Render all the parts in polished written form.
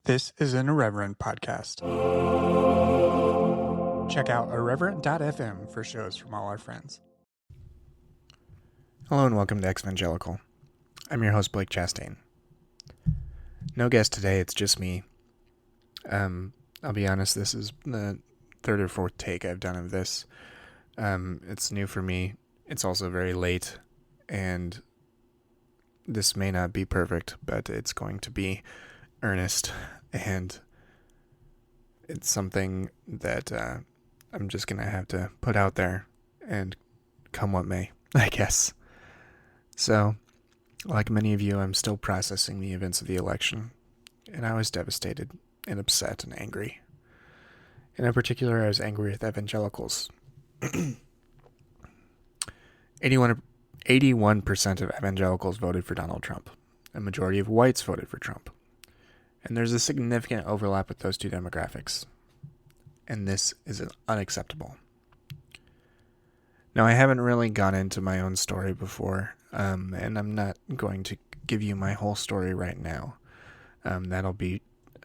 This is an Irreverent podcast. Check out irreverent.fm for shows from all our friends. Hello and welcome to Exvangelical. I'm your host, Blake Chastain. No guest today, it's just me. I'll be honest, this is the third or fourth take I've done of this. It's new for me. It's also very late, and this may not be perfect, but it's going to be earnest, and it's something that I'm just going to have to put out there and come what may, I guess. So, like many of you, I'm still processing the events of the election, and I was devastated and upset and angry. And in particular, I was angry with evangelicals. 81% of evangelicals voted for Donald Trump. A majority of whites voted for Trump. And there's a significant overlap with those two demographics. And this is unacceptable. Now, I haven't really gone into my own story before, and I'm not going to give you my whole story right now. That'll be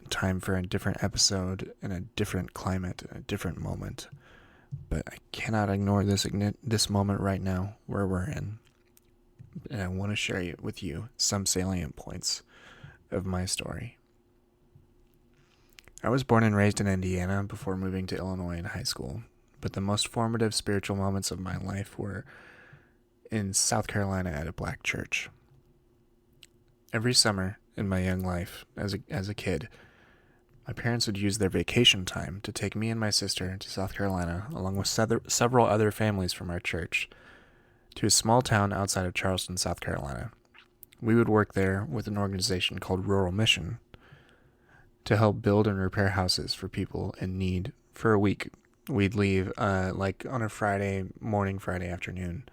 time for a different episode in a different climate, in a different moment. But I cannot ignore this moment right now where we're in. And I want to share with you some salient points of my story. I was born and raised in Indiana before moving to Illinois in high school, but the most formative spiritual moments of my life were in South Carolina at a black church. Every summer in my young life, as a kid, my parents would use their vacation time to take me and my sister to South Carolina, along with several other families from our church, to a small town outside of Charleston, South Carolina. We would work there with an organization called Rural Mission to help build and repair houses for people in need for a week. We'd leave like on a Friday morning, Friday afternoon,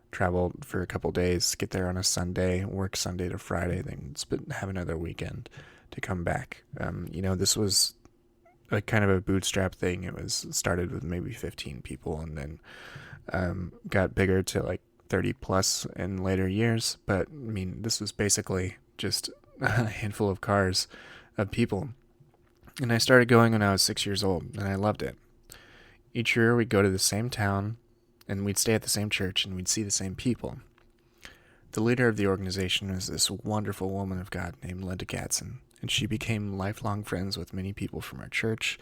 travel for a couple days, get there on a Sunday, work Sunday to Friday, then have another weekend to come back. This was a kind of a bootstrap thing. It was started with maybe 15 people and then got bigger to like 30 plus in later years. But I mean, this was basically just a handful of cars of people. And I started going when I was 6 years old, and I loved it. Each year we'd go to the same town, and we'd stay at the same church, and we'd see the same people. The leader of the organization was this wonderful woman of God named Linda Gadsden, and she became lifelong friends with many people from our church.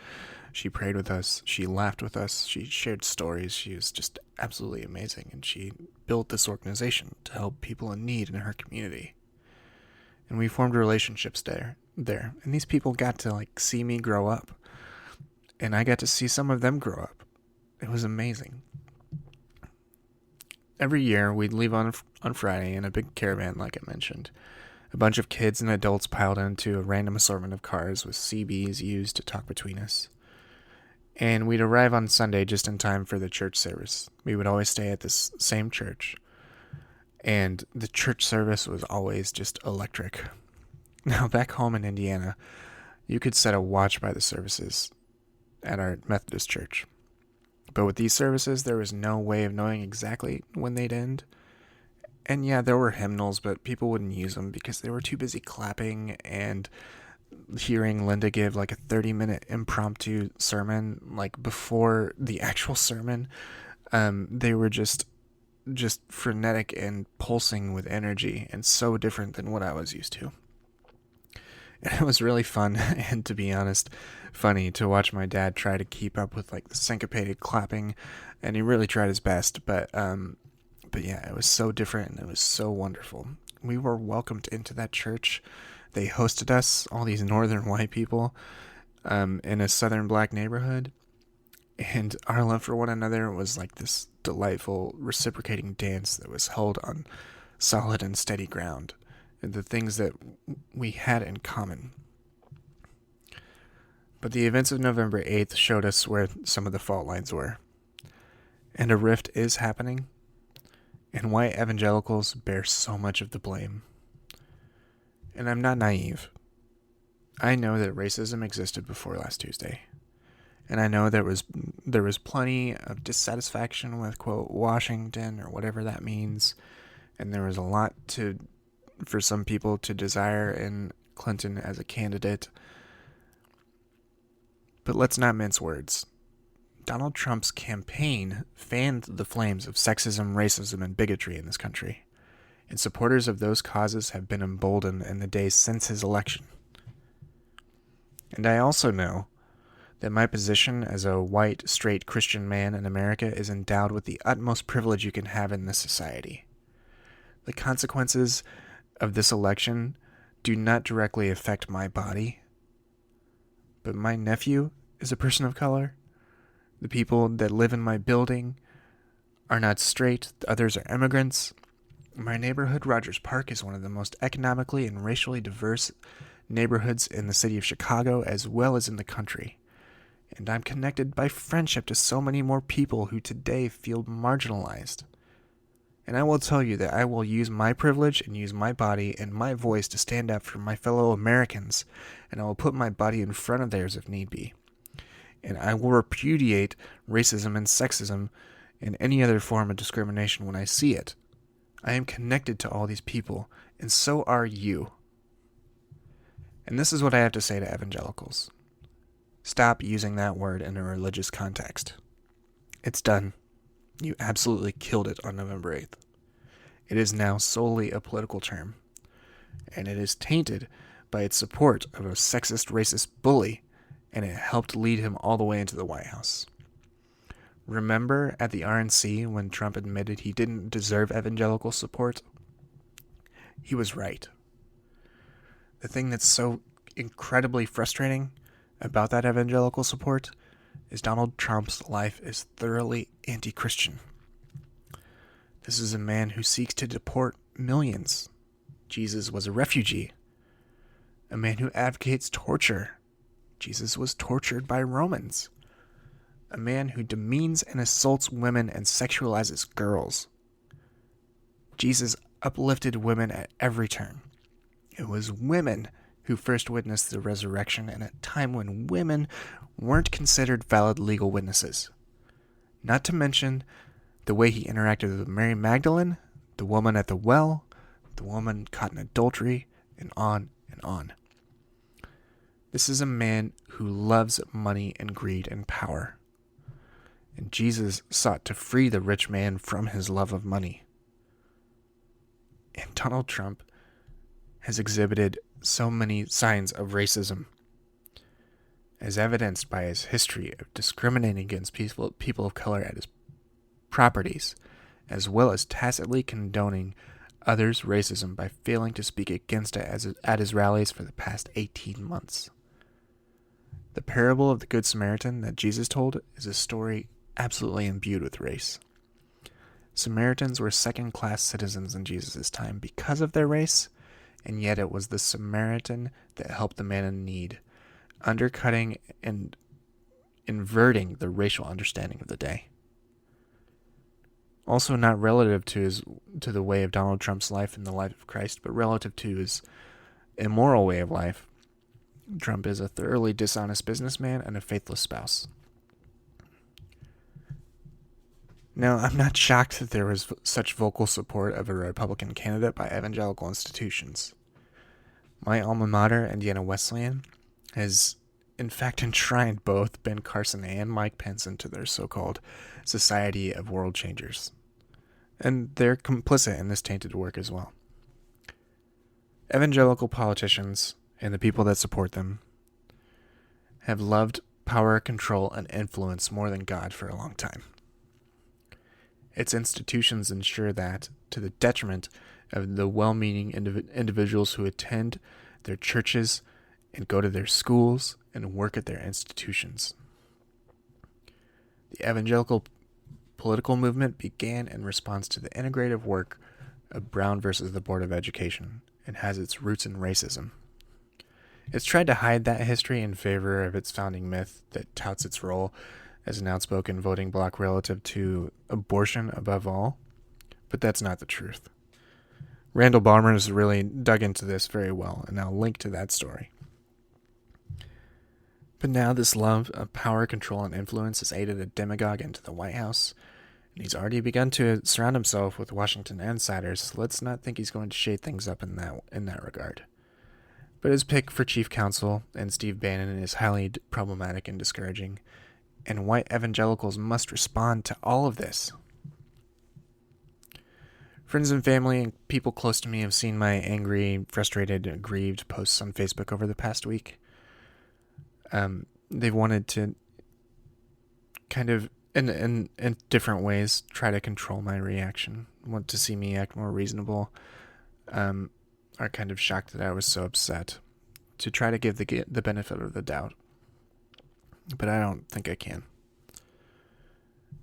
She prayed with us, she laughed with us, she shared stories. She was just absolutely amazing, and she built this organization to help people in need in her community. And we formed relationships there. And these people got to like see me grow up. And I got to see some of them grow up. It was amazing. Every year we'd leave on Friday in a big caravan, like I mentioned. A bunch of kids and adults piled into a random assortment of cars with CBs used to talk between us. And we'd arrive on Sunday just in time for the church service. We would always stay at this same church. And the church service was always just electric. Now, back home in Indiana, you could set a watch by the services at our Methodist church. But with these services, there was no way of knowing exactly when they'd end. And yeah, there were hymnals, but people wouldn't use them because they were too busy clapping and hearing Linda give like a 30-minute impromptu sermon, like before the actual sermon. They were just frenetic and pulsing with energy and so different than what I was used to. And it was really fun and, to be honest, funny to watch my dad try to keep up with like the syncopated clapping, and he really tried his best, but yeah, it was so different and it was so wonderful. We were welcomed into that church. They hosted us, all these northern white people, in a southern black neighborhood, and our love for one another was like this delightful reciprocating dance that was held on solid and steady ground, and the things that we had in common. But the events of November 8th showed us where some of the fault lines were. And a rift is happening, and white evangelicals bear so much of the blame. And I'm not naive. I know that racism existed before last Tuesday. And I know there was plenty of dissatisfaction with, quote, Washington or whatever that means. And there was a lot for some people to desire in Clinton as a candidate. But let's not mince words. Donald Trump's campaign fanned the flames of sexism, racism, and bigotry in this country, and supporters of those causes have been emboldened in the days since his election. And I also know that my position as a white, straight Christian man in America is endowed with the utmost privilege you can have in this society. The consequences of this election do not directly affect my body, but my nephew is a person of color. The people that live in my building are not straight, the others are immigrants. My neighborhood, Rogers Park, is one of the most economically and racially diverse neighborhoods in the city of Chicago as well as in the country. And I'm connected by friendship to so many more people who today feel marginalized. And I will tell you that I will use my privilege and use my body and my voice to stand up for my fellow Americans, and I will put my body in front of theirs if need be. And I will repudiate racism and sexism and any other form of discrimination when I see it. I am connected to all these people, and so are you. And this is what I have to say to evangelicals. Stop using that word in a religious context. It's done. You absolutely killed it on November 8th. It is now solely a political term, and it is tainted by its support of a sexist, racist bully, and it helped lead him all the way into the White House. Remember at the RNC when Trump admitted he didn't deserve evangelical support? He was right. The thing that's so incredibly frustrating about that evangelical support is Donald Trump's life is thoroughly anti-Christian. This is a man who seeks to deport millions. Jesus was a refugee. A man who advocates torture. Jesus was tortured by Romans. A man who demeans and assaults women and sexualizes girls. Jesus uplifted women at every turn. It was women who first witnessed the resurrection in a time when women weren't considered valid legal witnesses. Not to mention the way he interacted with Mary Magdalene, the woman at the well, the woman caught in adultery, and on and on. This is a man who loves money and greed and power. And Jesus sought to free the rich man from his love of money. And Donald Trump has exhibited so many signs of racism, as evidenced by his history of discriminating against people of color at his properties, as well as tacitly condoning others' racism by failing to speak against it at his rallies for the past 18 months. The parable of the Good Samaritan that Jesus told is a story absolutely imbued with race. Samaritans were second-class citizens in Jesus' time because of their race, and yet it was the Samaritan that helped the man in need, undercutting and inverting the racial understanding of the day. Also not relative to the way of Donald Trump's life and the life of Christ, but relative to his immoral way of life. Trump is a thoroughly dishonest businessman and a faithless spouse. Now, I'm not shocked that there was such vocal support of a Republican candidate by evangelical institutions. My alma mater, Indiana Wesleyan, has in fact enshrined both Ben Carson and Mike Pence into their so-called Society of World Changers. And they're complicit in this tainted work as well. Evangelical politicians and the people that support them have loved power, control, and influence more than God for a long time. Its institutions ensure that, to the detriment of the well-meaning individuals who attend their churches and go to their schools and work at their institutions. The evangelical political movement began in response to the integrative work of Brown versus the Board of Education and has its roots in racism. It's tried to hide that history in favor of its founding myth that touts its role as an outspoken voting bloc relative to abortion above all, but that's not the truth. Randall Balmer has really dug into this very well, and I'll link to that story. But now this love of power, control, and influence has aided a demagogue into the White House, and he's already begun to surround himself with Washington insiders. So let's not think he's going to shade things up in that regard. But his pick for chief counsel and Steve Bannon is highly problematic and discouraging, and white evangelicals must respond to all of this. Friends and family and people close to me have seen my angry, frustrated, aggrieved posts on Facebook over the past week. They've wanted to kind of, in different ways, try to control my reaction, want to see me act more reasonable, are kind of shocked that I was so upset, to try to give the benefit of the doubt. But I don't think I can.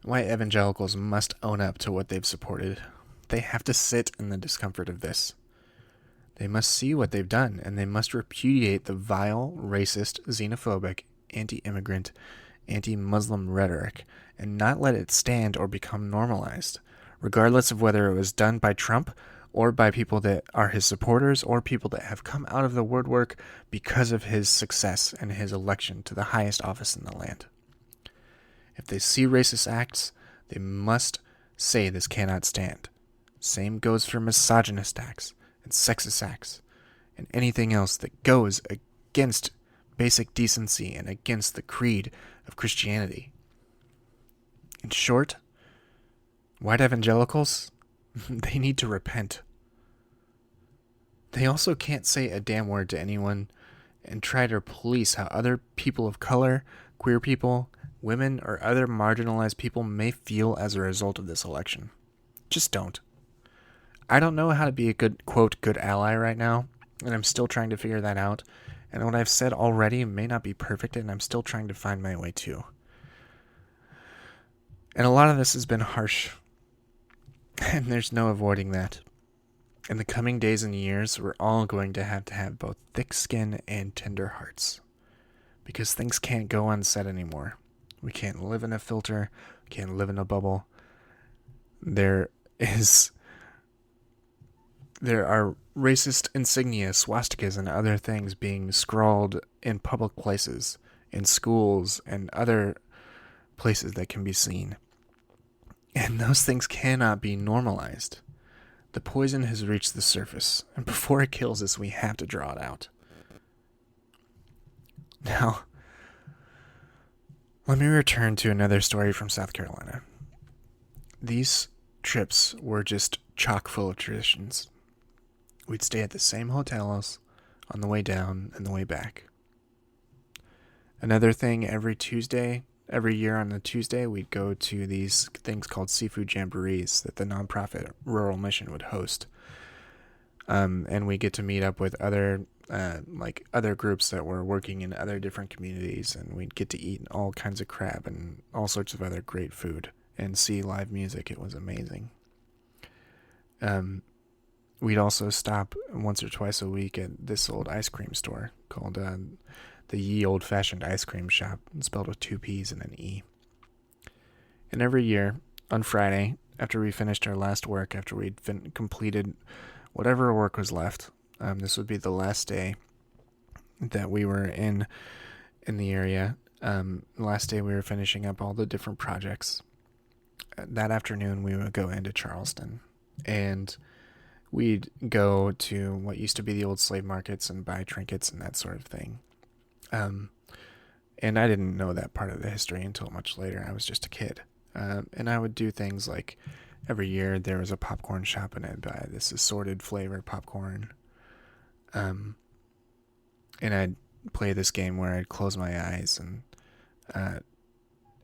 White evangelicals must own up to what they've supported. They have to sit in the discomfort of this. They must see what they've done, and they must repudiate the vile, racist, xenophobic, anti-immigrant, anti-Muslim rhetoric, and not let it stand or become normalized, regardless of whether it was done by Trump or by people that are his supporters or people that have come out of the woodwork because of his success and his election to the highest office in the land. If they see racist acts, they must say this cannot stand. Same goes for misogynist acts and sexist acts and anything else that goes against basic decency and against the creed of Christianity. In short, white evangelicals, they need to repent. They also can't say a damn word to anyone and try to police how other people of color, queer people, women, or other marginalized people may feel as a result of this election. Just don't. I don't know how to be a good, quote, good ally right now, and I'm still trying to figure that out. And what I've said already may not be perfect, and I'm still trying to find my way too. And a lot of this has been harsh, and there's no avoiding that. In the coming days and years, we're all going to have both thick skin and tender hearts. Because things can't go unsaid anymore. We can't live in a filter. We can't live in a bubble. There are racist insignia, swastikas, and other things being scrawled in public places, in schools, and other places that can be seen. And those things cannot be normalized. The poison has reached the surface, and before it kills us, we have to draw it out. Now, let me return to another story from South Carolina. These trips were just chock full of traditions. We'd stay at the same hotels on the way down and the way back. Another thing, every year on a Tuesday, we'd go to these things called seafood jamborees that the nonprofit Rural Mission would host. And we get to meet up with other groups that were working in other different communities, and we'd get to eat all kinds of crab and all sorts of other great food and see live music. It was amazing. We'd also stop once or twice a week at this old ice cream store called the Ye Old Fashioned Ice Cream Shop, spelled with 2 P's and an E. And every year, on Friday, after we finished our last work, after we'd completed whatever work was left, this would be the last day that we were in the area. The last day we were finishing up all the different projects. That afternoon, we would go into Charleston, and we'd go to what used to be the old slave markets and buy trinkets and that sort of thing. And I didn't know that part of the history until much later. I was just a kid. And I would do things like every year there was a popcorn shop and I'd buy this assorted flavored popcorn. And I'd play this game where I'd close my eyes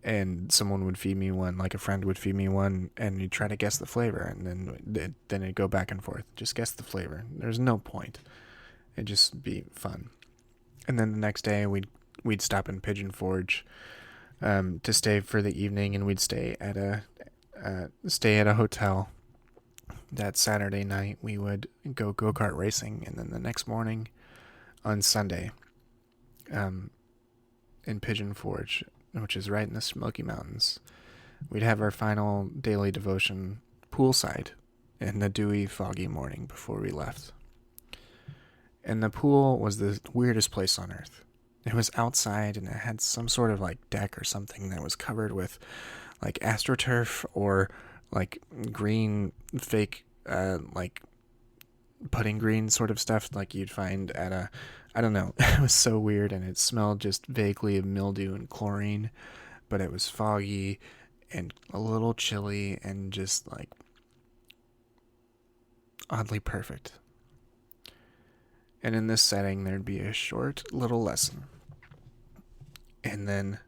and someone would feed me one, like a friend would feed me one, and you'd try to guess the flavor, and then it'd go back and forth. Just guess the flavor. There's no point. It'd just be fun. And then the next day we'd stop in Pigeon Forge to stay for the evening, and we'd stay at a hotel. That Saturday night we would go-kart racing, and then the next morning on Sunday in Pigeon Forge, which is right in the Smoky Mountains, we'd have our final daily devotion poolside in the dewy, foggy morning before we left. And the pool was the weirdest place on earth. It was outside, and it had some sort of like deck or something that was covered with like AstroTurf or like green fake like putting green sort of stuff like you'd find at I don't know. It was so weird, and it smelled just vaguely of mildew and chlorine, but it was foggy and a little chilly and just like oddly perfect. And in this setting, there'd be a short little lesson. And then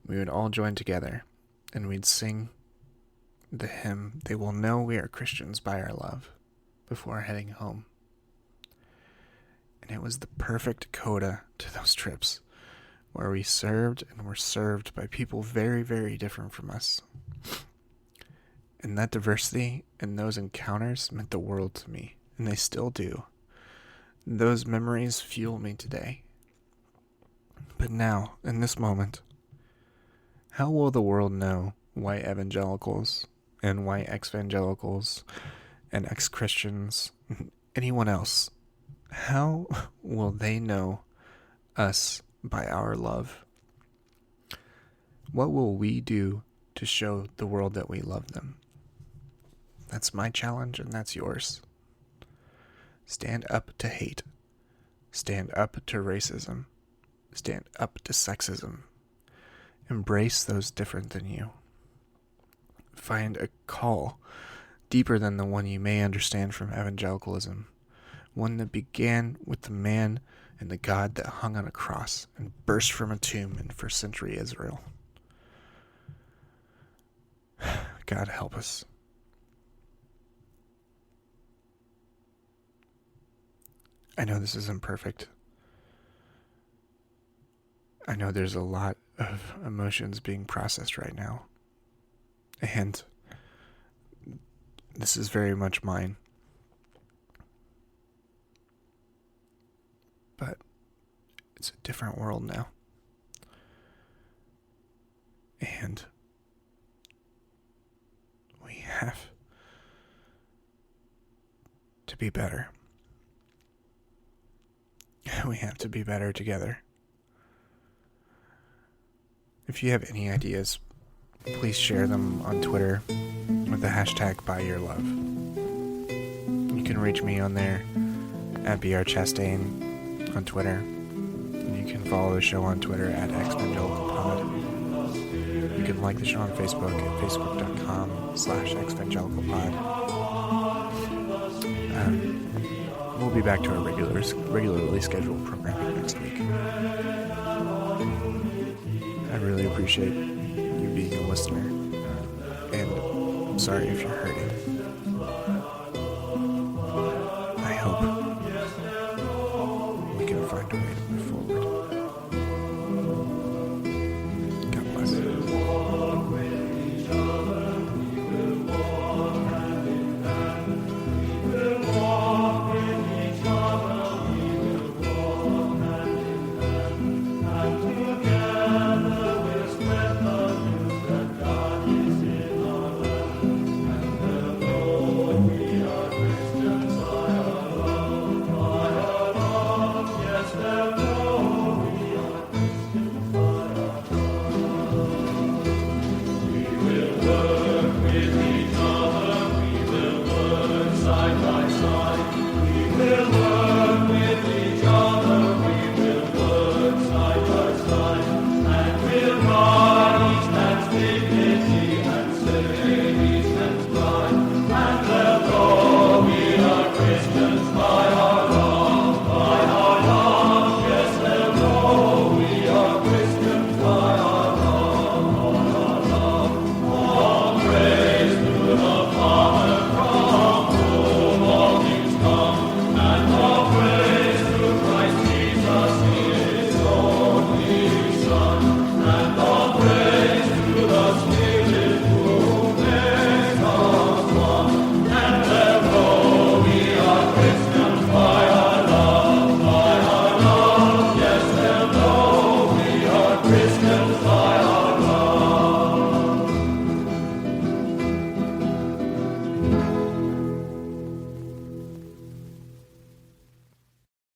we would all join together and we'd sing the hymn, "They Will Know We Are Christians by Our Love," before heading home. And it was the perfect coda to those trips, where we served and were served by people very, very different from us. And that diversity and those encounters meant the world to me, and they still do. Those memories fuel me today. But now, in this moment, how will the world know white evangelicals and white ex-evangelicals and ex-Christians, anyone else, how will they know us by our love? What will we do to show the world that we love them? That's my challenge, and that's yours. Stand up to hate. Stand up to racism. Stand up to sexism. Embrace those different than you. Find a call deeper than the one you may understand from evangelicalism, one that began with the man and the God that hung on a cross and burst from a tomb in first century Israel. God help us. I know this isn't perfect. I know there's a lot of emotions being processed right now. And this is very much mine. But it's a different world now. And we have to be better. We have to be better together. If you have any ideas, please share them on Twitter with the hashtag #ByYourLove. You can reach me on there at brchastain on Twitter. And you can follow the show on Twitter at exevangelicalpod. You can like the show on Facebook at facebook.com/exevangelicalpod. We'll be back to our regularly scheduled programming next week. I really appreciate you being a listener, and I'm sorry if you heard it.